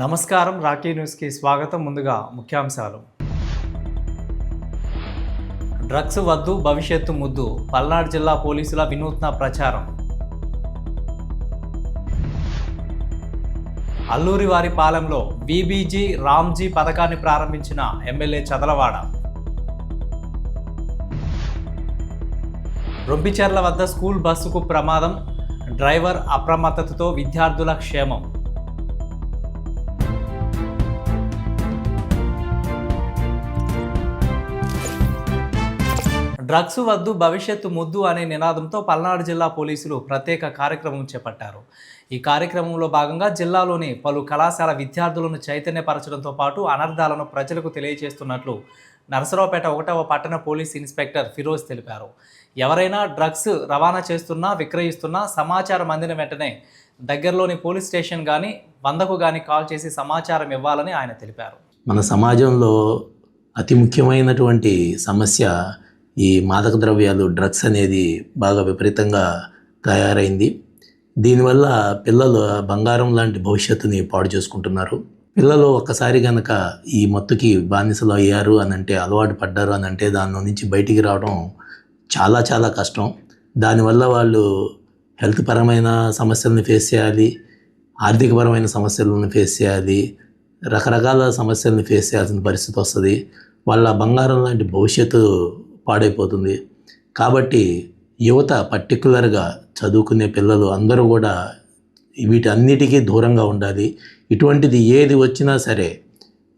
నమస్కారం. రాకీ న్యూస్కి స్వాగతం. ముందుగా ముఖ్యాంశాలు. డ్రగ్స్ వద్దు, భవిష్యత్తు ముద్దు. పల్నాడు జిల్లా పోలీసుల వినూత్న ప్రచారం. అల్లూరివారిపాలెంలో వీబీజీ రామ్జీ పథకాన్ని ప్రారంభించిన ఎమ్మెల్యే చదలవాడ. రొంపిచెర్ల వద్ద స్కూల్ బస్సుకు ప్రమాదం. డ్రైవర్ అప్రమత్తతతో విద్యార్థుల క్షేమం. డ్రగ్స్ వద్దు, భవిష్యత్తు ముద్దు అనే నినాదంతో పల్నాడు జిల్లా పోలీసులు ప్రత్యేక కార్యక్రమం చేపట్టారు. ఈ కార్యక్రమంలో భాగంగా జిల్లాలోని పలు కళాశాల విద్యార్థులను చైతన్యపరచడంతో పాటు అనర్థాలను ప్రజలకు తెలియజేస్తున్నట్లు నరసరావుపేట 1వ పట్టణ పోలీస్ ఇన్స్పెక్టర్ ఫిరోజ్ తెలిపారు. ఎవరైనా డ్రగ్స్ రవాణా చేస్తున్నా, విక్రయిస్తున్నా సమాచారం అందిన వెంటనే దగ్గరలోని పోలీస్ స్టేషన్ కానీ 100కు కానీ కాల్ చేసి సమాచారం ఇవ్వాలని ఆయన తెలిపారు. మన సమాజంలో అతి ముఖ్యమైనటువంటి సమస్య ఈ మాదక ద్రవ్యాలు, డ్రగ్స్ అనేది బాగా విపరీతంగా తయారైంది. దీనివల్ల పిల్లలు బంగారం లాంటి భవిష్యత్తుని పాడు చేసుకుంటున్నారు. పిల్లలు ఒక్కసారి కనుక ఈ మత్తుకి బానిసలు అయ్యారు అని అంటే, అలవాటు పడ్డారు అని అంటే దాని నుంచి బయటికి రావడం చాలా చాలా కష్టం. దానివల్ల వాళ్ళు హెల్త్ పరమైన సమస్యలను ఫేస్ చేయాలి, ఆర్థికపరమైన సమస్యలను ఫేస్ చేయాలి, రకరకాల సమస్యలను ఫేస్ చేయాల్సిన పరిస్థితి వస్తుంది. వాళ్ళ బంగారం లాంటి భవిష్యత్తు పాడైపోతుంది. కాబట్టి యువత, పర్టికులర్గా చదువుకునే పిల్లలు అందరూ కూడా వీటన్నిటికీ దూరంగా ఉండాలి. ఇటువంటిది ఏది వచ్చినా సరే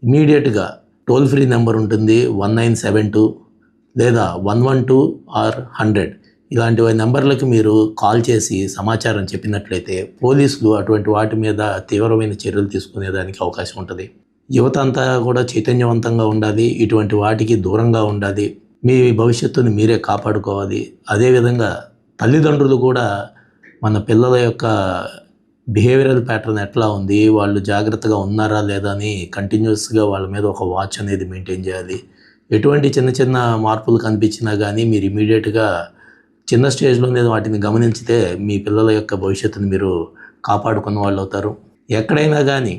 ఇమీడియట్గా టోల్ ఫ్రీ నెంబర్ ఉంటుంది 1972 లేదా 112 ఆర్ 100. ఇలాంటి నెంబర్లకు మీరు కాల్ చేసి సమాచారం చెప్పినట్లయితే పోలీసులు అటువంటి వాటి మీద తీవ్రమైన చర్యలు తీసుకునేదానికి అవకాశం ఉంటుంది. యువత అంతా కూడా చైతన్యవంతంగా ఉండాలి, ఇటువంటి వాటికి దూరంగా ఉండాలి. మీ భవిష్యత్తుని మీరే కాపాడుకోవాలి. అదేవిధంగా తల్లిదండ్రులు కూడా మన పిల్లల యొక్క బిహేవియరల్ ప్యాటర్న్ ఎట్లా ఉంది, వాళ్ళు జాగ్రత్తగా ఉన్నారా లేదా అని కంటిన్యూస్గా వాళ్ళ మీద ఒక వాచ్ అనేది మెయింటైన్ చేయాలి. ఎటువంటి చిన్న చిన్న మార్పులు కనిపించినా కానీ మీరు ఇమీడియట్గా చిన్న స్టేజ్లోనే వాటిని గమనించితే మీ పిల్లల యొక్క భవిష్యత్తుని మీరు కాపాడుకున్న వాళ్ళు అవుతారు. ఎక్కడైనా కానీ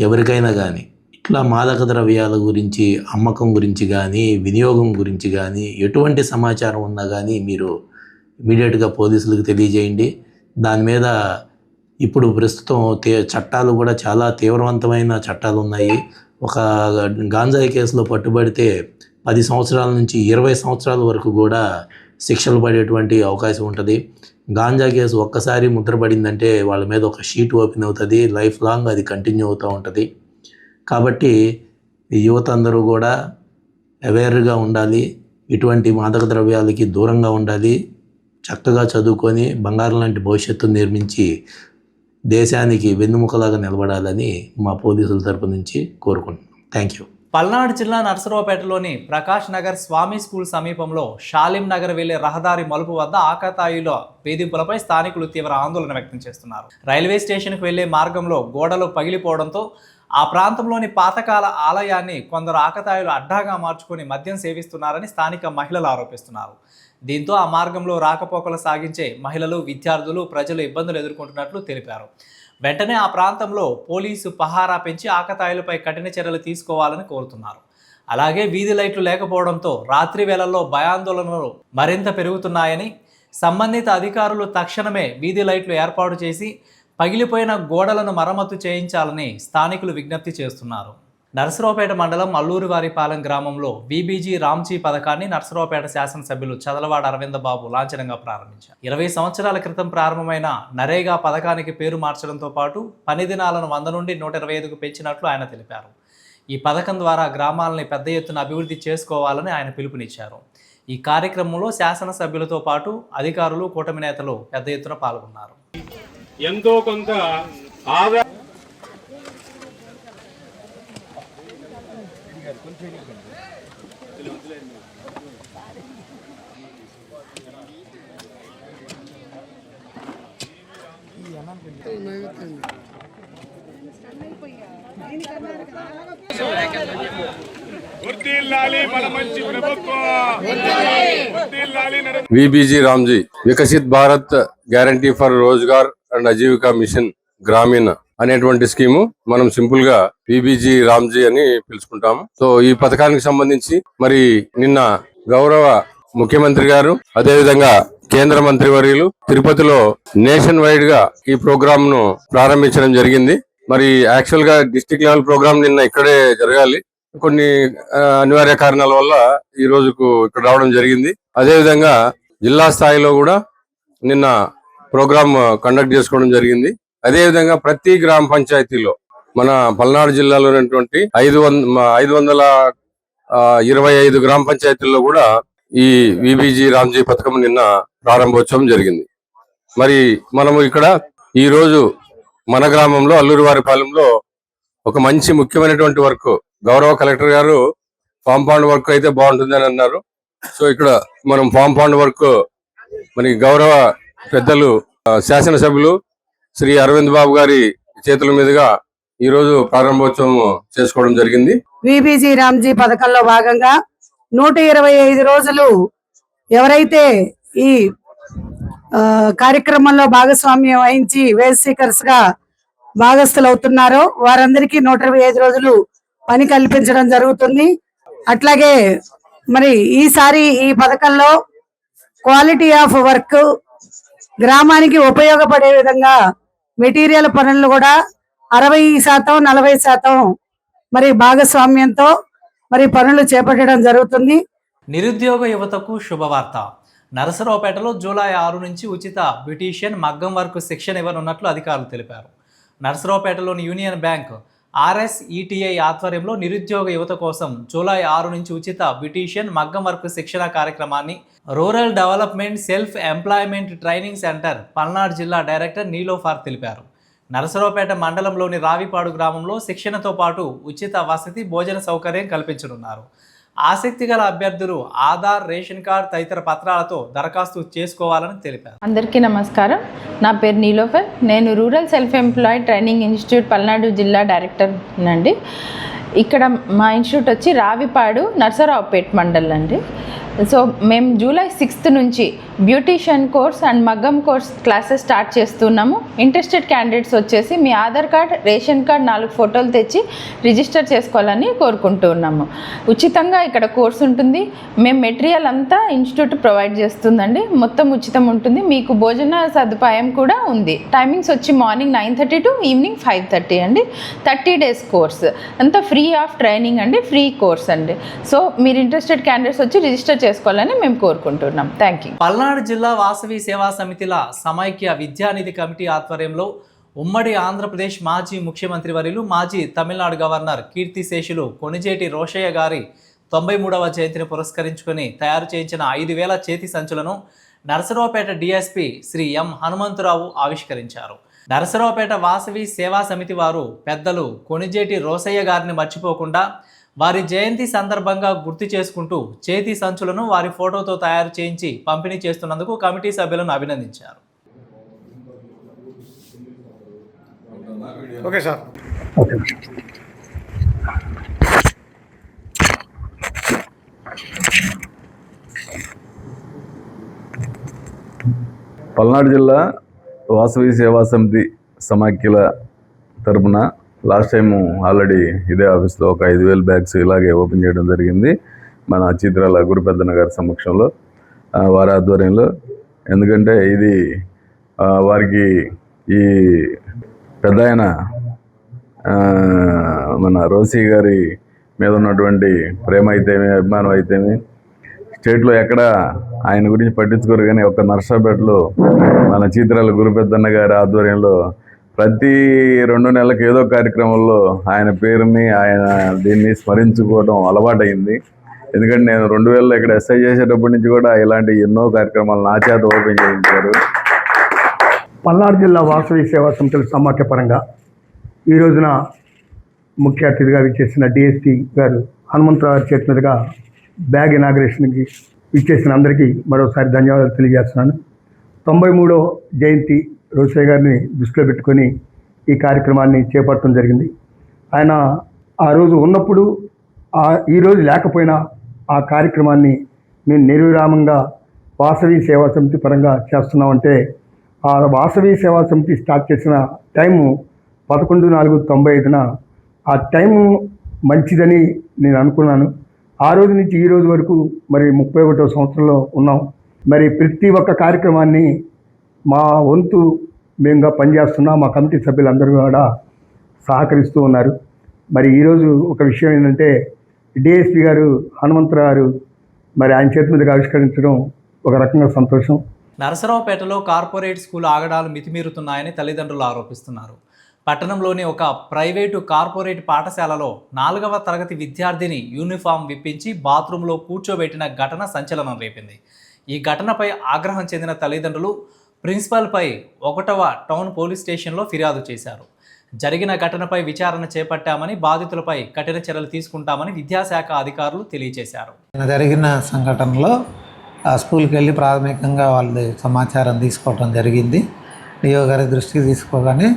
ఎవరికైనా కానీ ఇట్లా మాదక ద్రవ్యాల గురించి, అమ్మకం గురించి కానీ, వినియోగం గురించి కానీ ఎటువంటి సమాచారం ఉన్నా కానీ మీరు ఇమీడియట్గా పోలీసులకు తెలియజేయండి. దాని మీద ఇప్పుడు ప్రస్తుతం చట్టాలు కూడా చాలా తీవ్రవంతమైన చట్టాలు ఉన్నాయి. ఒక గాంజాయి కేసులో పట్టుబడితే 10 సంవత్సరాల నుంచి 20 సంవత్సరాల వరకు కూడా శిక్షలు పడేటువంటి అవకాశం ఉంటుంది. గాంజా కేసు ఒక్కసారి ముద్రపడిందంటే వాళ్ళ మీద ఒక షీట్ ఓపెన్ అవుతుంది, లైఫ్ లాంగ్ అది కంటిన్యూ అవుతూ ఉంటుంది. కాబట్టి యువత అందరూ కూడా అవేర్గా ఉండాలి, ఇటువంటి మాదక ద్రవ్యాలకి దూరంగా ఉండాలి, చక్కగా చదువుకొని బంగారం లాంటి భవిష్యత్తును నిర్మించి దేశానికి వెన్నుముకలాగా నిలబడాలని మా పోలీసుల తరపు నుంచి కోరుకుంటున్నాం. Thank you. పల్నాడు జిల్లా నరసరావుపేటలోని ప్రకాష్ నగర్ స్వామి స్కూల్ సమీపంలో షాలిం నగర్ వెళ్లే రహదారి మలుపు వద్ద ఆకతాయిల వేధింపులపై స్థానికులు తీవ్ర ఆందోళన వ్యక్తం చేస్తున్నారు. రైల్వే స్టేషన్కు వెళ్లే మార్గంలో గోడలు పగిలిపోవడంతో ఆ ప్రాంతంలోని పాతకాల ఆలయాన్ని కొందరు ఆకతాయిలు అడ్డాగా మార్చుకొని మద్యం సేవిస్తున్నారని స్థానిక మహిళలు ఆరోపిస్తున్నారు. దీంతో ఆ మార్గంలో రాకపోకలు సాగించే మహిళలు, విద్యార్థులు, ప్రజలు ఇబ్బందులు ఎదుర్కొంటున్నట్లు తెలిపారు. వెంటనే ఆ ప్రాంతంలో పోలీసు పహారా పెంచి ఆకతాయిలపై కఠిన చర్యలు తీసుకోవాలని కోరుతున్నారు. అలాగే వీధి లైట్లు లేకపోవడంతో రాత్రి వేళల్లో భయాందోళనలు మరింత పెరుగుతున్నాయని, సంబంధిత అధికారులు తక్షణమే వీధి లైట్లు ఏర్పాటు చేసి పగిలిపోయిన గోడలను మరమ్మతు చేయించాలని స్థానికులు విజ్ఞప్తి చేస్తున్నారు. నరసరావుపేట మండలం అల్లూరివారిపాలెం గ్రామంలో వీబీజీ రామ్జీ పథకాన్ని నరసరావుపేట శాసనసభ్యులు చదలవాడ అరవిందబాబు లాంఛనంగా ప్రారంభించారు. 20 సంవత్సరాల క్రితం ప్రారంభమైన నరేగా పథకానికి పేరు మార్చడంతో పాటు పని దినాలను 100 నుండి 125కు పెంచినట్లు ఆయన తెలిపారు. ఈ పథకం ద్వారా గ్రామాలని పెద్ద ఎత్తున అభివృద్ధి చేసుకోవాలని ఆయన పిలుపునిచ్చారు. ఈ కార్యక్రమంలో శాసనసభ్యులతో పాటు అధికారులు, కూటమి నేతలు పెద్ద ఎత్తున పాల్గొన్నారు. ఎంతో కొంత ఆదా वीबीजी रामजी विकसित भारत गारंटी फॉर रोजगार एंड आजीविका मिशन ग्रामीण అనేటువంటి స్కీము మనం సింపుల్ గా పీబీజీ రామ్జీ అని పిలుచుకుంటాము. సో ఈ పథకానికి సంబంధించి మరి నిన్న గౌరవ ముఖ్యమంత్రి గారు అదేవిధంగా కేంద్ర మంత్రివర్యులు తిరుపతిలో నేషన్ వైడ్ గా ఈ ప్రోగ్రామ్ ను ప్రారంభించడం జరిగింది. మరి యాక్చువల్ గా డిస్ట్రిక్ట్ లెవెల్ ప్రోగ్రామ్ నిన్న ఇక్కడే జరగాలి, కొన్ని అనివార్య కారణాల వల్ల ఈ రోజుకు ఇక్కడ రావడం జరిగింది. అదేవిధంగా జిల్లా స్థాయిలో కూడా నిన్న ప్రోగ్రామ్ కండక్ట్ చేసుకోవడం జరిగింది. అదేవిధంగా ప్రతి గ్రామ పంచాయతీలో మన పల్నాడు జిల్లాలో ఉన్నటువంటి 525 గ్రామ పంచాయతీల్లో కూడా ఈ విబిజీ రామ్జీ పథకం నిన్న ప్రారంభోత్సవం జరిగింది. మరి మనము ఇక్కడ ఈ రోజు మన గ్రామంలో అల్లూరివారిపాలెంలో ఒక మంచి ముఖ్యమైనటువంటి వర్క్, గౌరవ కలెక్టర్ గారు ఫామ్ పాండ్ వర్క్ అయితే బాగుంటుందని అన్నారు. సో ఇక్కడ మనం ఫామ్ పాండ్ వర్క్ మరి గౌరవ పెద్దలు శాసనసభ్యులు శ్రీ అరవింద్ బాబు గారి చేతుల మీదుగా ఈ రోజు ప్రారంభోత్సవం చేసుకోవడం జరిగింది. విబిజీ రామ్జీ పథకంలో భాగంగా 125 రోజులు ఎవరైతే ఈ కార్యక్రమంలో భాగస్వామ్యం వహించి వేజ్ సీకర్స్ గా భాగస్థులు అవుతున్నారో వారందరికీ 125 రోజులు పని కల్పించడం జరుగుతుంది. అట్లాగే మరి ఈసారి ఈ పథకంలో క్వాలిటీ ఆఫ్ వర్క్, గ్రామానికి ఉపయోగపడే విధంగా మెటీరియల్ పనులు కూడా 60%, 40% మరి భాగస్వామ్యంతో మరి పనులు చేపట్టడం జరుగుతుంది. నిరుద్యోగ యువతకు శుభవార్త. నరసరావుపేటలో జూలై 6 నుంచి ఉచిత బ్యూటీషియన్ మగ్గం వర్క్ శిక్షణ ఇవ్వనున్నట్లు అధికారులు తెలిపారు. నరసరావుపేటలోని యూనియన్ బ్యాంక్ RSETI ఆధ్వర్యంలో నిరుద్యోగ యువత కోసం జూలై 6 నుంచి ఉచిత బ్యూటీషియన్ మగ్గం వర్క్ శిక్షణ కార్యక్రమాన్ని rural development self employment training centre Palnadu జిల్లా డైరెక్టర్ నీలోఫార్ తెలిపారు. నరసరావుపేట మండలంలోని రావిపాడు గ్రామంలో శిక్షణతో పాటు ఉచిత వసతి, భోజన సౌకర్యం కల్పించనున్నారు. ఆసక్తి గల అభ్యర్థులు ఆధార్, రేషన్ కార్డ్ తదితర పత్రాలతో దరఖాస్తు చేసుకోవాలని తెలిపారు. అందరికీ నమస్కారం. నా పేరు నీలోఫర్. నేను rural self employed training institute Palnadu జిల్లా డైరెక్టర్ అండి. ఇక్కడ మా ఇన్స్టిట్యూట్ వచ్చి రావిపాడు, నరసరావుపేట మండలం అండి. సో మేము జూలై 6 నుంచి బ్యూటీషియన్ కోర్స్ అండ్ మగ్గం కోర్స్ క్లాసెస్ స్టార్ట్ చేస్తున్నాము. ఇంట్రెస్టెడ్ క్యాండిడేట్స్ వచ్చేసి మీ ఆధార్ కార్డ్, రేషన్ కార్డ్ 4 ఫోటోలు తెచ్చి రిజిస్టర్ చేసుకోవాలని కోరుకుంటున్నాము. ఉచితంగా ఇక్కడ కోర్స్ ఉంటుంది. మేము మెటీరియల్ అంతా ఇన్స్టిట్యూట్ ప్రొవైడ్ చేస్తుందండి. మొత్తం ఉచితం ఉంటుంది. మీకు భోజన సదుపాయం కూడా ఉంది. టైమింగ్స్ వచ్చి మార్నింగ్ 9:30 to ఈవినింగ్ 5:30 అండి. 30 days కోర్స్ అంతా ఫ్రీ ఆఫ్ ట్రైనింగ్ అండి, ఫ్రీ కోర్స్ అండి. సో మీరు ఇంట్రెస్టెడ్ క్యాండిడేట్స్ వచ్చి రిజిస్టర్ చేసుకోవాలని మేము కోరుకుంటున్నాం. Thank you. పల్నాడు జిల్లా వాసవి సేవా సమితిల సమైక్య విద్యానిధి కమిటీ ఆధ్వర్యంలో ఉమ్మడి ఆంధ్రప్రదేశ్ మాజీ ముఖ్యమంత్రి వర్యులు, మాజీ తమిళనాడు గవర్నర్ కీర్తిశేషులు కొణిజేటి రోషయ్య గారి 93వ జయంతిని పురస్కరించుకొని తయారు చేయించిన 5,000 చేతి సంచులను నరసరావుపేట DSP శ్రీ ఎం హనుమంతరావు ఆవిష్కరించారు. నరసరావుపేట వాసవి సేవా సమితి వారు పెద్దలు కొణిజేటి రోషయ్య గారిని మర్చిపోకుండా వారి జయంతి సందర్భంగా గుర్తు చేసుకుంటూ చేతి సంచులను వారి ఫోటోతో తయారు చేయించి పంపిణీ చేస్తున్నందుకు కమిటీ సభ్యులను అభినందించారు. Okay sir. పల్నాడు జిల్లా వాసవి సేవా సమితి సమాఖ్యల తరపున లాస్ట్ టైం ఆల్రెడీ ఇదే ఆఫీస్లో ఒక 5,000 బ్యాగ్స్ ఇలాగే ఓపెన్ చేయడం జరిగింది. మన చిత్రాల గురుపెద్దన్న గారి సమక్షంలో, వారి ఆధ్వర్యంలో. ఎందుకంటే ఇది వారికి ఈ పెద్ద ఆయన మన రోసి గారి మీద ఉన్నటువంటి ప్రేమ అయితేమి, అభిమానం అయితేమి స్టేట్లో ఎక్కడ ఆయన గురించి పట్టించుకోరు. కానీ ఒక నర్సాపేటలో మన చిత్రాల గురుపెద్దన్న గారి ఆధ్వర్యంలో ప్రతి 2 నెలలకు ఏదో కార్యక్రమంలో ఆయన పేరుని, ఆయన దీన్ని స్మరించుకోవడం అలవాటైంది. ఎందుకంటే నేను 2000లో ఇక్కడ SI చేసేటప్పటి నుంచి కూడా ఇలాంటి ఎన్నో కార్యక్రమాలు నా చేత ఓపెన్ చేయించారు. పల్నాడు జిల్లా వాసవి సేవా సమితుల సమాఖ్య పరంగా ఈ రోజున ముఖ్య అతిథిగా విచ్చేసిన DSP గారు హనుమంతరావు గారి చేతి మీదుగా బ్యాగ్ ఇనాగ్రేషన్కి విచ్చేసిన అందరికీ మరోసారి ధన్యవాదాలు తెలియజేస్తున్నాను. 93వ జయంతి రోషయ్య గారిని దృష్టిలో పెట్టుకొని ఈ కార్యక్రమాన్ని చేపట్టడం జరిగింది. ఆయన ఆ రోజు ఉన్నప్పుడు, ఈరోజు లేకపోయినా ఆ కార్యక్రమాన్ని మేము నిర్విరామంగా వాసవి సేవా సమితి పరంగా చేస్తున్నామంటే, ఆ వాసవి సేవా సమితి స్టార్ట్ చేసిన టైము 11/4/95 ఆ టైము మంచిదని నేను అనుకున్నాను. ఆ రోజు నుంచి ఈ రోజు వరకు మరి 31వ సంవత్సరంలో ఉన్నాం. మరి ప్రతి ఒక్క కార్యక్రమాన్ని మా వంతు మేముగా పనిచేస్తున్నాం. మా కమిటీ సభ్యులందరూ కూడా సహకరిస్తూ ఉన్నారు. మరి ఈరోజు ఒక విషయం ఏంటంటే డిఎస్పీ గారు హనుమంతరావు గారు మరి ఆయన చేతి మీదుగా ఆవిష్కరించడం ఒక రకంగా సంతోషం. నరసరావుపేటలో కార్పొరేట్ స్కూల్ ఆగడాలు మితిమీరుతున్నాయని తల్లిదండ్రులు ఆరోపిస్తున్నారు. పట్టణంలోని ఒక ప్రైవేటు కార్పొరేట్ పాఠశాలలో 4వ తరగతి విద్యార్థిని యూనిఫామ్ విప్పించి బాత్రూంలో కూర్చోబెట్టిన ఘటన సంచలనం రేపింది. ఈ ఘటనపై ఆగ్రహం చెందిన తల్లిదండ్రులు ప్రిన్సిపల్పై 1వ టౌన్ పోలీస్ స్టేషన్లో ఫిర్యాదు చేశారు. జరిగిన ఘటనపై విచారణ చేపట్టామని, బాధితులపై కఠిన చర్యలు తీసుకుంటామని విద్యాశాఖ అధికారులు తెలియజేశారు. జరిగిన సంఘటనలో స్కూల్కి వెళ్ళి ప్రాథమికంగా వాళ్ళు సమాచారం తీసుకోవడం జరిగింది. డిఓ గారి దృష్టికి తీసుకోగానే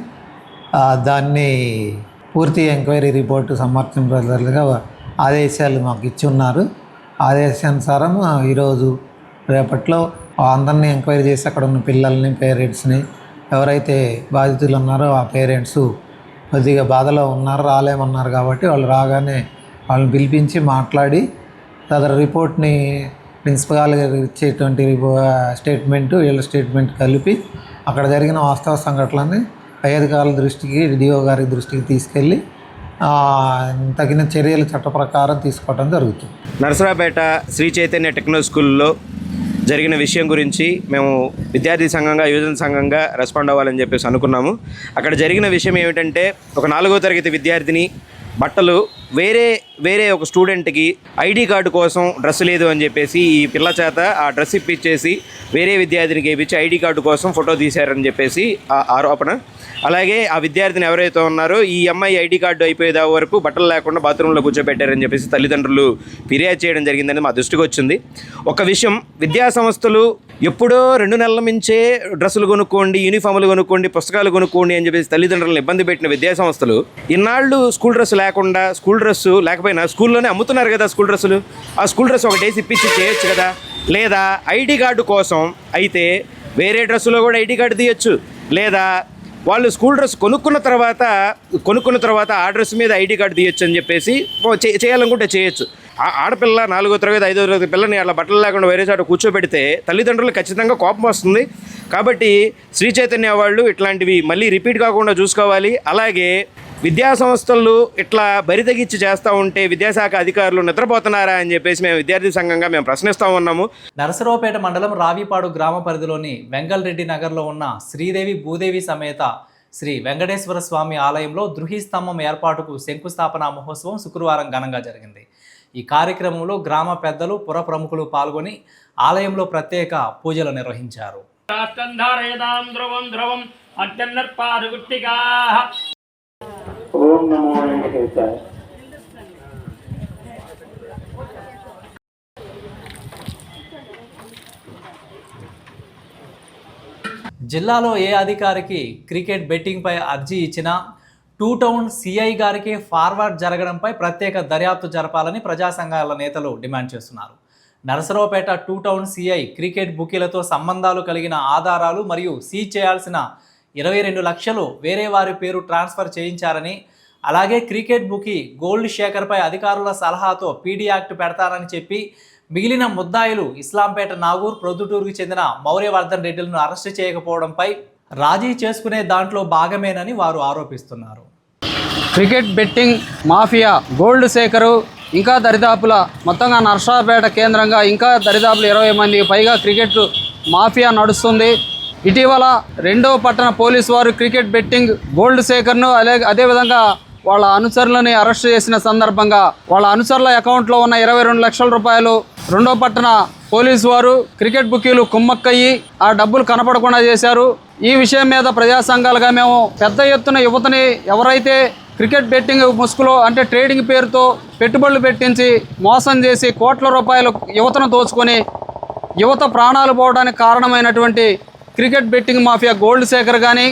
దాన్ని పూర్తి ఎంక్వైరీ రిపోర్టు సమర్పించగలుగా ఆదేశాలు మాకు ఇచ్చి ఉన్నారు. ఆదేశానుసారం ఈరోజు రేపట్లో అందరినీ ఎంక్వైరీ చేసి అక్కడ ఉన్న పిల్లల్ని, పేరెంట్స్ని, ఎవరైతే బాధితులు ఉన్నారో ఆ పేరెంట్స్ కొద్దిగా బాధలో ఉన్నారు, రాలేమన్నారు కాబట్టి వాళ్ళు రాగానే వాళ్ళని పిలిపించి మాట్లాడి తదర్ రిపోర్ట్ని ప్రిన్సిపల్ గారు ఇచ్చేటువంటి స్టేట్మెంటు వీళ్ళ స్టేట్మెంట్ కలిపి అక్కడ జరిగిన వాస్తవ సంఘటనలని పై అధికారుల దృష్టికి, డిఓ గారి దృష్టికి తీసుకెళ్ళి తగిన చర్యలు చట్ట ప్రకారం తీసుకోవడం జరుగుతుంది. నరసరావుపేట శ్రీ చైతన్య టెక్నో స్కూల్లో జరిగిన విషయం గురించి మేము విద్యార్థి సంఘంగా, యువజన సంఘంగా రెస్పాండ్ అవ్వాలని చెప్పేసి అనుకున్నాము. అక్కడ జరిగిన విషయం ఏమిటంటే, ఒక 4వ తరగతి విద్యార్థిని బట్టలు వేరే ఒక స్టూడెంట్కి ఐడి కార్డు కోసం డ్రెస్ లేదు అని చెప్పేసి ఈ పిల్ల చేత ఆ డ్రెస్ ఇప్పించేసి వేరే విద్యార్థినికి ఇప్పించి ఐడి కార్డు కోసం ఫోటో తీశారని చెప్పేసి ఆ ఆరోపణ. అలాగే ఆ విద్యార్థిని ఎవరైతే ఉన్నారో ఈ అమ్మాయి ఐడి కార్డు అయిపోయేదా వరకు బట్టలు లేకుండా బాత్రూంలో కూర్చోబెట్టారని చెప్పేసి తల్లిదండ్రులు ఫిర్యాదు చేయడం జరిగిందని మా దృష్టికి వచ్చింది. ఒక విషయం, విద్యా సంస్థలు ఎప్పుడో 2 నెలల నుంచే డ్రెస్సులు కొనుక్కోండి, యూనిఫామ్లు కొనుక్కోండి, పుస్తకాలు కొనుక్కోండి అని చెప్పేసి తల్లిదండ్రులను ఇబ్బంది పెట్టిన విద్యా సంస్థలు ఇన్నాళ్ళు స్కూల్ డ్రెస్ లేకుండా, స్కూల్ డ్రెస్సు లేకపోయినా స్కూల్లోనే అమ్ముతున్నారు కదా స్కూల్ డ్రెస్సులు, ఆ స్కూల్ డ్రెస్ ఒకటేసి ఇప్పించి చేయొచ్చు కదా. లేదా ఐడి కార్డు కోసం అయితే వేరే డ్రెస్సులో కూడా ఐడి కార్డు తీయచ్చు. లేదా వాళ్ళు స్కూల్ డ్రెస్ కొనుక్కున్న తర్వాత ఆ డ్రెస్ మీద ఐడి కార్డు తీయొచ్చు అని చెప్పేసి చేయాలనుకుంటే చేయొచ్చు. ఆడపిల్ల 4వ తరగతి 5వ తరగతి పిల్లని అట్లా బట్టలు లేకుండా వేరే చోట కూర్చోబెడితే తల్లిదండ్రులు ఖచ్చితంగా కోపం వస్తుంది. కాబట్టి శ్రీ చైతన్య వాళ్ళు ఇట్లాంటివి మళ్ళీ రిపీట్ కాకుండా చూసుకోవాలి. అలాగే విద్యా సంస్థలు ఇట్లా బరితెగించి చేస్తూ ఉంటే విద్యాశాఖ అధికారులు నిద్రపోతున్నారా అని చెప్పేసి మేము విద్యార్థి సంఘంగా మేము ప్రశ్నిస్తూ ఉన్నాము. నరసరావుపేట మండలం రావిపాడు గ్రామ పరిధిలోని వెంగళరెడ్డి నగర్లో ఉన్న శ్రీదేవి భూదేవి సమేత శ్రీ వెంకటేశ్వర స్వామి ఆలయంలో ద్రుహి స్తంభం ఏర్పాటుకు శంకుస్థాపన మహోత్సవం శుక్రవారం ఘనంగా జరిగింది. ఈ కార్యక్రమంలో గ్రామ పెద్దలు, పుర ప్రముఖులు పాల్గొని ఆలయంలో ప్రత్యేక పూజలు నిర్వహించారు. ఓం నమో వెంకటేశాయ. జిల్లాలో ఏ అధికారికి క్రికెట్ బెట్టింగ్పై అర్జీ ఇచ్చినా 2 టౌన్ సిఐ గారికి ఫార్వర్డ్ జరగడంపై ప్రత్యేక దర్యాప్తు జరపాలని ప్రజా సంఘాల నేతలు డిమాండ్ చేస్తున్నారు. నరసరావుపేట 2 టౌన్ సిఐ క్రికెట్ బుకీలతో సంబంధాలు కలిగిన ఆధారాలు మరియు సీజ్ చేయాల్సిన 22 లక్షలు వేరే వారి పేరు ట్రాన్స్ఫర్ చేయించారని, అలాగే క్రికెట్ బుకీ గోల్డ్ శేఖర్పై అధికారుల సలహాతో పీడీ యాక్ట్ పెడతారని చెప్పి మిగిలిన ముద్దాయిలు ఇస్లాంపేట, నాగూర్, ప్రొద్దుటూరుకు చెందిన మౌర్యవర్ధన్ రెడ్డిలను అరెస్టు చేయకపోవడంపై రాజీ చేసుకునే దాంట్లో భాగమేనని వారు ఆరోపిస్తున్నారు. Cricket betting mafia gold Shekhar ఇంకా దరిదాపుల మొత్తంగా నరసరావుపేట కేంద్రంగా ఇంకా దరిదాపుల 20 మందికి పైగా క్రికెట్ మాఫియా నడుస్తుంది. ఇటీవల 2వ పట్టణ పోలీసు వారు క్రికెట్ బెట్టింగ్ గోల్డ్ శేఖర్ను అదేవిధంగా వాళ్ళ అనుచరులని అరెస్ట్ చేసిన సందర్భంగా వాళ్ళ అనుచరుల అకౌంట్లో ఉన్న 22 లక్షల రూపాయలు 2వ పట్టణ పోలీసు వారు క్రికెట్ బుకీలు కుమ్మక్కయ్యి ఆ డబ్బులు కనపడకుండా చేశారు. ఈ విషయం మీద ప్రజా సంఘాలుగా మేము పెద్ద ఎత్తున యువతని ఎవరైతే క్రికెట్ బెట్టింగ్ ముసుగులో అంటే ట్రేడింగ్ పేరుతో పెట్టుబడులు పెట్టించి మోసం చేసి కోట్ల రూపాయలు యువతను దోచుకొని యువత ప్రాణాలు పోవడానికి కారణమైనటువంటి cricket betting mafia gold Shekar కానీ,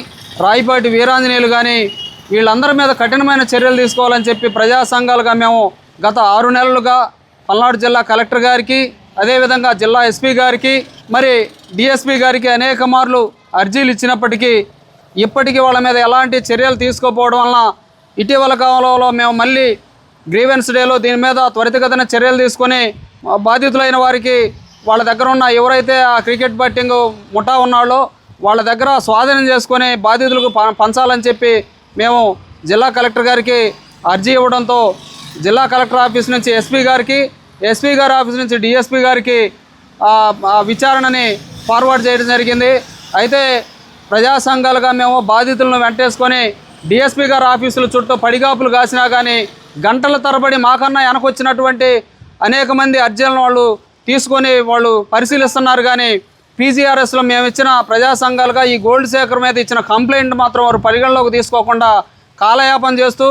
రాయిపాటి వీరాంజనేయులు కానీ వీళ్ళందరి మీద కఠినమైన చర్యలు తీసుకోవాలని చెప్పి ప్రజా సంఘాలుగా మేము గత 6 నెలలుగా పల్నాడు జిల్లా కలెక్టర్ గారికి, అదేవిధంగా జిల్లా ఎస్పీ గారికి, మరి డిఎస్పీ గారికి అనేక మార్లు అర్జీలు ఇచ్చినప్పటికీ ఇప్పటికీ వాళ్ళ మీద ఎలాంటి చర్యలు తీసుకోకపోవడం వలన ఇటీవల కాలంలో మేము మళ్ళీ గ్రీవెన్స్ డేలో దీని మీద త్వరితగతిన చర్యలు తీసుకొని బాధితులైన వారికి వాళ్ళ దగ్గర ఉన్న ఎవరైతే ఆ క్రికెట్ బెట్టింగ్ ముఠా ఉన్నాళ్ళో వాళ్ళ దగ్గర స్వాధీనం చేసుకొని బాధితులకు పంచాలని చెప్పి మేము జిల్లా కలెక్టర్ గారికి అర్జీ ఇవ్వడంతో జిల్లా కలెక్టర్ ఆఫీస్ నుంచి ఎస్పీ గారికి, ఎస్పీ గారి ఆఫీస్ నుంచి డిఎస్పీ గారికి విచారణని ఫార్వర్డ్ చేయడం జరిగింది. అయితే ప్రజా సంఘాలుగా మేము బాధితులను వెంటేసుకొని డిఎస్పీ గారి ఆఫీసుల చుట్టూ పడిగాపులు కాసినా కానీ గంటల తరబడి మాకన్నా వెనకొచ్చినటువంటి అనేక మంది అర్జీలను వాళ్ళు తీసుకొని వాళ్ళు పరిశీలిస్తున్నారు. కానీ పీజీఆర్ఎస్లో మేము ఇచ్చిన ప్రజా సంఘాలుగా ఈ గోల్డ్ శేఖర్ మీద ఇచ్చిన కంప్లైంట్ మాత్రం వారు పరిగణలోకి తీసుకోకుండా కాలయాపన చేస్తూ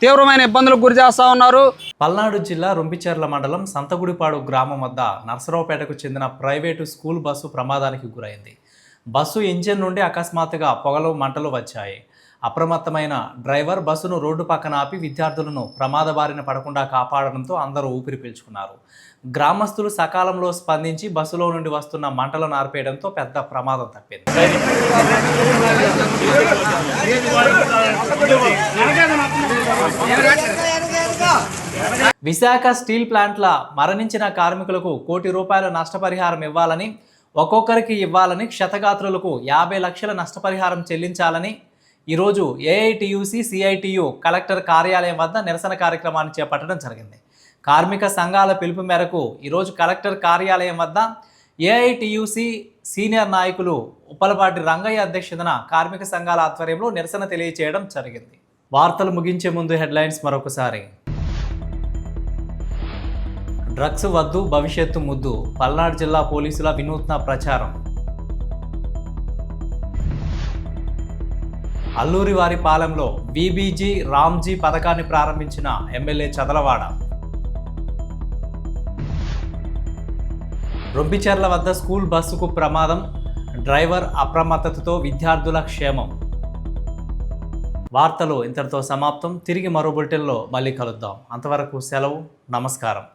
తీవ్రమైన ఇబ్బందులకు గురి చేస్తూ ఉన్నారు. పల్నాడు జిల్లా రొంపిచెర్ల మండలం సంతగుడిపాడు గ్రామం వద్ద నర్సరావుపేటకు చెందిన ప్రైవేటు స్కూల్ బస్సు ప్రమాదానికి గురైంది. బస్సు ఇంజిన్ నుండి అకస్మాత్తుగా పొగలు మంటలు వచ్చాయి. అప్రమత్తమైన డ్రైవర్ బస్సును రోడ్డు పక్కన ఆపి విద్యార్థులను ప్రమాద బారిన పడకుండా కాపాడడంతో అందరూ ఊపిరి పీల్చుకున్నారు. గ్రామస్తులు సకాలంలో స్పందించి బస్సులో నుండి వస్తున్న మంటలను ఆర్పేయడంతో పెద్ద ప్రమాదం తప్పింది. విశాఖ స్టీల్ ప్లాంట్ల మరణించిన కార్మికులకు ₹1 కోటి నష్టపరిహారం ఇవ్వాలని, ఒక్కొక్కరికి ఇవ్వాలని, క్షతగాత్రులకు 50 లక్షల నష్టపరిహారం చెల్లించాలని ఈరోజు ఏఐటియుసి సిఐటియు కలెక్టర్ కార్యాలయం వద్ద నిరసన కార్యక్రమాన్ని చేపట్టడం జరిగింది. కార్మిక సంఘాల పిలుపు మేరకు ఈరోజు కలెక్టర్ కార్యాలయం వద్ద ఏఐటియుసి సీనియర్ నాయకులు ఉప్పలపాటి రంగయ్య అధ్యక్షతన కార్మిక సంఘాల ఆధ్వర్యంలో నిరసన తెలియజేయడం జరిగింది. వార్తలు ముగించే ముందు హెడ్లైన్స్ మరొకసారి. డ్రగ్స్ వద్దు, భవిష్యత్తు ముద్దు. పల్నాడు జిల్లా పోలీసుల వినూత్న ప్రచారం. అల్లూరివారి పాలెంలో బీబీజీ రామ్జీ పథకాన్ని ప్రారంభించిన ఎమ్మెల్యే చదలవాడ. రొంపిచెర్ల వద్ద స్కూల్ బస్సుకు ప్రమాదం, డ్రైవర్ అప్రమత్తతతో విద్యార్థుల క్షేమం. వార్తలు ఇంతటితో సమాప్తం. తిరిగి మరో బులెటిన్లో మళ్ళీ కలుద్దాం. అంతవరకు సెలవు. నమస్కారం.